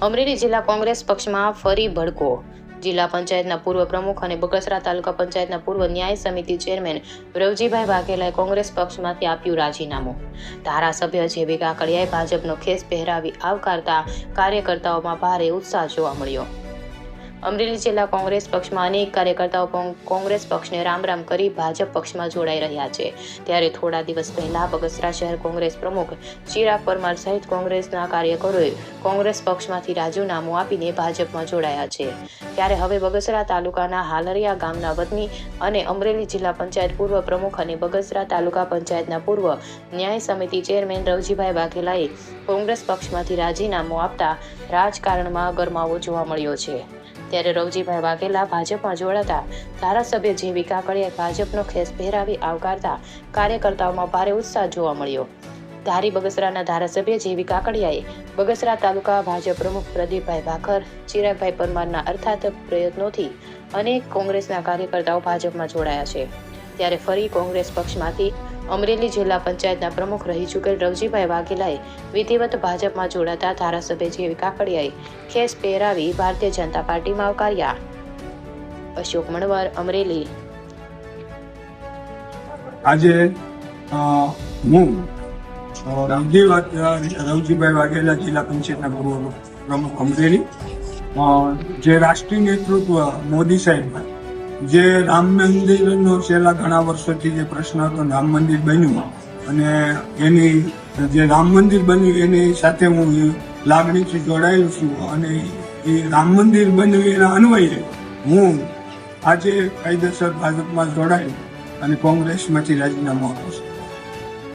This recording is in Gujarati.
અમરેલી જિલ્લા કોંગ્રેસ પક્ષમાં ફરી ભડકો. જિલ્લા પંચાયતના પૂર્વ પ્રમુખ અને બગસરા તાલુકા પંચાયતના પૂર્વ ન્યાય સમિતિ ચેરમેન રવજીભાઈ વાઘેલાએ કોંગ્રેસ પક્ષમાંથી આપ્યું રાજીનામું. ધારાસભ્ય જેવી કાકડિયાએ ભાજપનો ખેસ પહેરાવી આવકારતા કાર્યકર્તાઓમાં ભારે ઉત્સાહ જોવા મળ્યો. અમરેલી જિલ્લા કોંગ્રેસ પક્ષમાં અનેક કાર્યકર્તાઓ કોંગ્રેસ પક્ષને રામ રામ કરી ભાજપ પક્ષમાં જોડાઈ રહ્યા છે. ત્યારે થોડા દિવસ પહેલા બગસરા શહેર કોંગ્રેસ પ્રમુખ ચિરાગ પરમાર સહિત કોંગ્રેસના કાર્યકરોએ કોંગ્રેસ પક્ષમાંથી રાજીનામું આપીને ભાજપમાં જોડાયા છે. ત્યારે હવે બગસરા તાલુકાના હાલરિયા ગામના વતની અને અમરેલી જિલ્લા પંચાયત પૂર્વ પ્રમુખ અને બગસરા તાલુકા પંચાયતના પૂર્વ ન્યાય સમિતિ ચેરમેન રવજીભાઈ વાઘેલાએ કોંગ્રેસ પક્ષમાંથી રાજીનામું આપતા રાજકારણમાં ગરમાવો જોવા મળ્યો છે. ત્યારે રવજીભાઈ વાઘેલા ભાજપમાં જોડાતા ધારાસભ્ય જેવી કાકડિયાએ ભાજપનો ખેસ પહેરાવી આવકારતા કાર્યકર્તાઓમાં ભારે ઉત્સાહ જોવા મળ્યો. ધારી બગસરાના ધારાસભ્ય જેવી કાકડિયાએ બગસરા તાલુકા ભાજપ પ્રમુખ પ્રદીપભાઈ ભાખર, ચિરાગભાઈ પરમારના અર્થાત પ્રયત્નોથી અનેક કોંગ્રેસના કાર્યકર્તાઓ ભાજપમાં જોડાયા છે. ત્યારે ફરી કોંગ્રેસ પક્ષમાંથી અમરેલી જિલ્લા પંચાયતના પ્રમુખ રહી ચૂકેલ રવજીભાઈ વાઘેલાએ વિધિવત ભાજપમાં જોડાતા ધારાસભ્ય જેવી કાકડિયાએ ખેસ પહેરાવી ભારતીય જનતા પાર્ટીમાં આવકાર્યા. અશોક મણવર, અમરેલી. આજે હું વિધિવત રવજીભાઈ વાઘેલા જિલ્લા પંચાયતના પૂર્વ પ્રમુખ અમરેલી, જે રાષ્ટ્રીય નેતૃત્વ મોદી સાહેબ જે રામ મંદિરનો છેલ્લા ઘણા વર્ષોથી જે પ્રશ્ન હતો, રામ મંદિર બન્યું અને એની જે રામ મંદિર બન્યું એની સાથે હું લાગણીથી જોડાયેલો છું અને એ રામ મંદિર બન્યું એના અન્વયે હું આજે કાયદેસર ભાજપમાં જોડાયો અને કોંગ્રેસમાંથી રાજીનામું આપું છું.